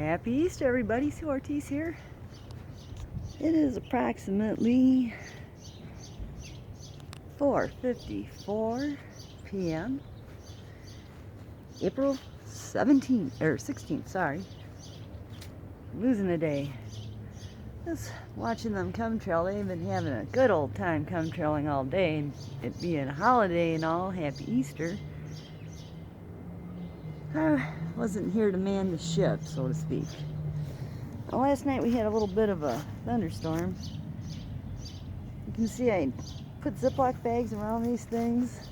Happy Easter, everybody. Sue Ortiz here. It is approximately 4:54 p.m. April 17th, or 16th, sorry. Losing a day. Just watching them chemtrail. They've been having a good old time chemtrailing all day, and it being a holiday and all. Happy Easter. I wasn't here to man the ship, so to speak. Well, last night we had a little bit of a thunderstorm. You can see I put Ziploc bags around these things.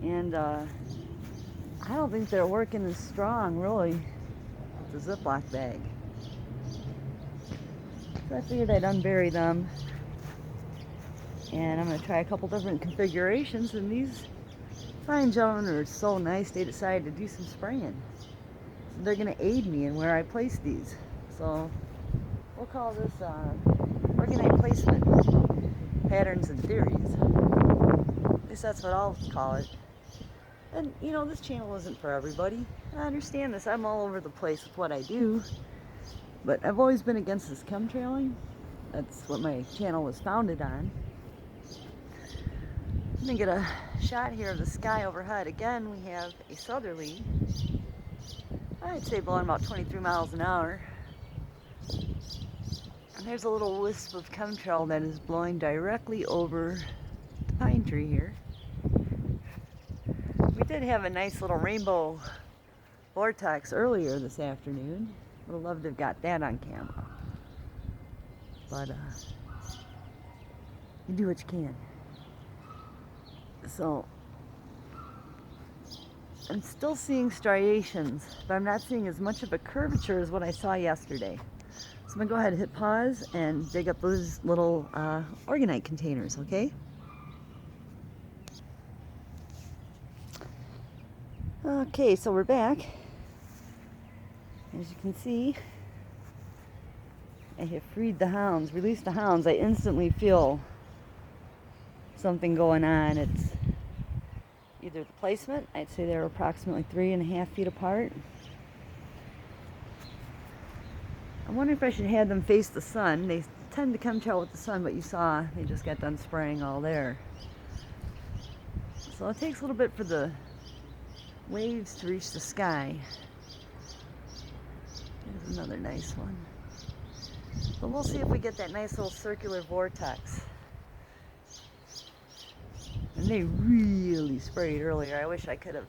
And I don't think they're working as strong, really, with the Ziploc bag. So I figured I'd unbury them. And I'm going to try a couple different configurations, and these fine gentlemen are so nice they decided to do some spraying. So they're going to aid me in where I place these. So we'll call this organite placement patterns and theories. At least that's what I'll call it. And you know, this channel isn't for everybody. I understand this. I'm all over the place with what I do. But I've always been against this chemtrailing. That's what my channel was founded on. I'm going to get a shot here of the sky overhead. Again, we have a southerly. I'd say blowing about 23 miles an hour. And there's a little wisp of chemtrail that is blowing directly over the pine tree here. We did have a nice little rainbow vortex earlier this afternoon. Would have loved to have got that on camera. But you do what you can. So I'm still seeing striations, but I'm not seeing as much of a curvature as what I saw yesterday. So I'm going to go ahead and hit pause and dig up those little organite containers, okay? Okay, so we're back. As you can see, I have freed the hounds, released the hounds. I instantly feel something going on. It's either the placement. I'd say they're approximately 3.5 feet apart. I wonder if I should have them face the sun. They tend to chemtrail with the sun, but you saw they just got done spraying all there. So it takes a little bit for the waves to reach the sky. There's another nice one. But we'll see if we get that nice little circular vortex. And they really sprayed earlier. I wish I could have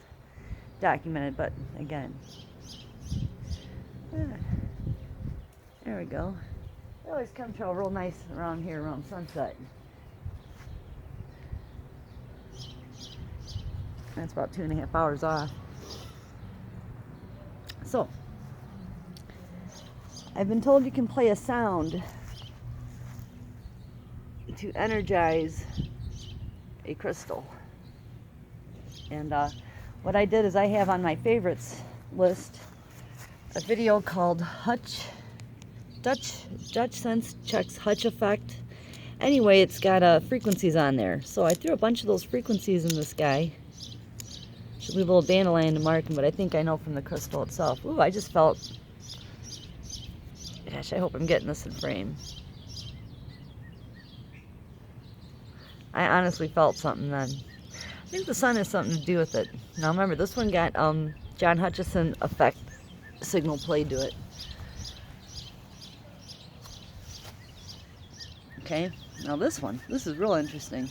documented, but again. There we go. They always chemtrail real nice around here around sunset. That's about 2.5 hours off. So, I've been told you can play a sound to energize a crystal. And what I did is I have on my favorites list a video called Dutch Sense Checks Hutch Effect. Anyway, it's got frequencies on there. So I threw a bunch of those frequencies in the sky. Should leave a little dandelion to mark them, but I think I know from the crystal itself. Ooh, I just felt... Gosh, I hope I'm getting this in frame. I honestly felt something then. I think the sun has something to do with it. Now remember, this one got John Hutchison effect signal played to it. Okay, now this is real interesting.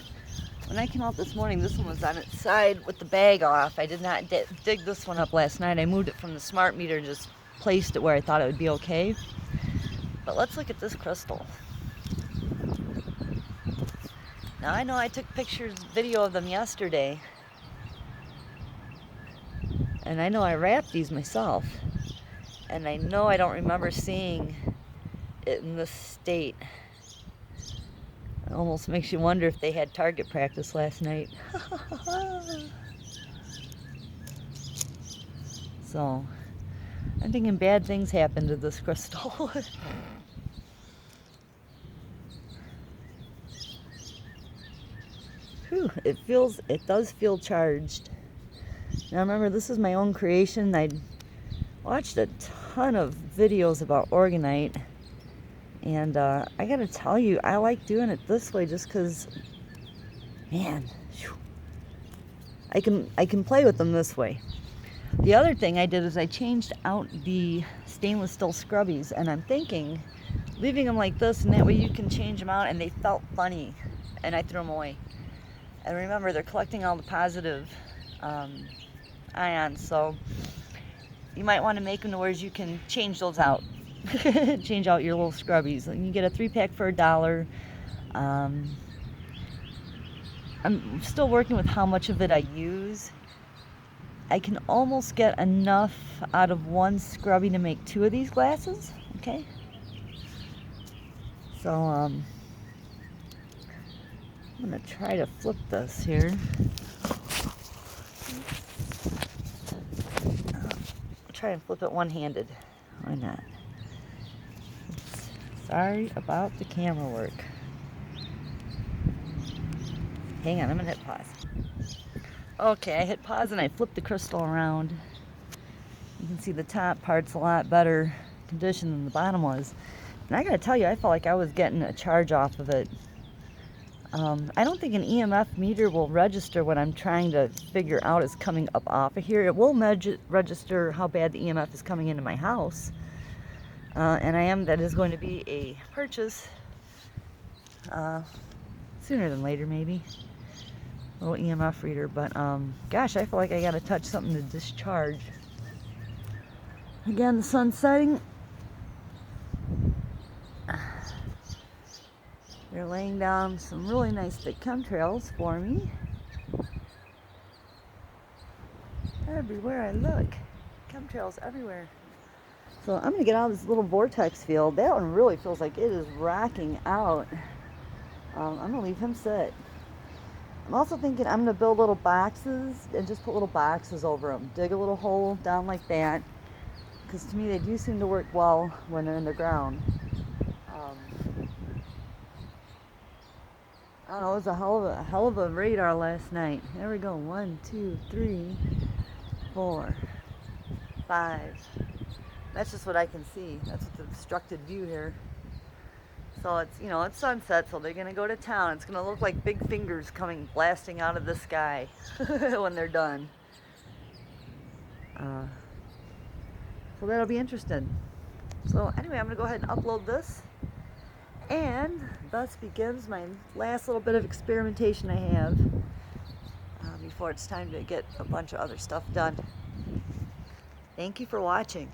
When I came out this morning, this one was on its side with the bag off. I did not dig this one up last night. I moved it from the smart meter and just placed it where I thought it would be okay. But let's look at this crystal. Now I know I took video of them yesterday. And I know I wrapped these myself. And I know I don't remember seeing it in this state. It almost makes you wonder if they had target practice last night. So, I'm thinking bad things happened to this crystal. Whew, it does feel charged. Now remember, this is my own creation. I watched a ton of videos about orgonite, and I gotta tell you, I like doing it this way just because, man, whew, I can play with them this way. The other thing I did is I changed out the stainless steel scrubbies, and I'm thinking leaving them like this, and that way you can change them out, and they felt funny, and I threw them away. And remember, they're collecting all the positive ions, so you might want to make them to where you can change those out. Change out your little scrubbies. You can get a 3-pack for $1. I'm still working with how much of it I use. I can almost get enough out of one scrubby to make 2 of these glasses. Okay, so I'm gonna try to flip this here. Try and flip it one-handed. Why not? Sorry about the camera work. Hang on, I'm gonna hit pause. Okay, I hit pause and I flipped the crystal around. You can see the top part's a lot better condition than the bottom was. And I gotta tell you, I felt like I was getting a charge off of it. I don't think an EMF meter will register what I'm trying to figure out is coming up off of here. It will register how bad the EMF is coming into my house. And that is going to be a purchase sooner than later, maybe. A little EMF reader, but gosh, I feel like I gotta touch something to discharge. Again, the sun's setting. They're laying down some really nice thick chemtrails for me. Everywhere I look, chemtrails everywhere. So I'm gonna get out of this little vortex field. That one really feels like it is rocking out. I'm gonna leave him sit. I'm also thinking I'm gonna build little boxes and just put little boxes over them. Dig a little hole down like that, because to me they do seem to work well when they're in the ground. I don't know, it was a hell of a radar last night. There we go. 1, 2, 3, 4, 5. That's just what I can see. That's the obstructed view here. So it's, it's sunset, so they're gonna go to town. It's gonna look like big fingers coming blasting out of the sky when they're done. So that'll be interesting. So anyway, I'm gonna go ahead and upload this. And thus begins my last little bit of experimentation I have before it's time to get a bunch of other stuff done. Thank you for watching.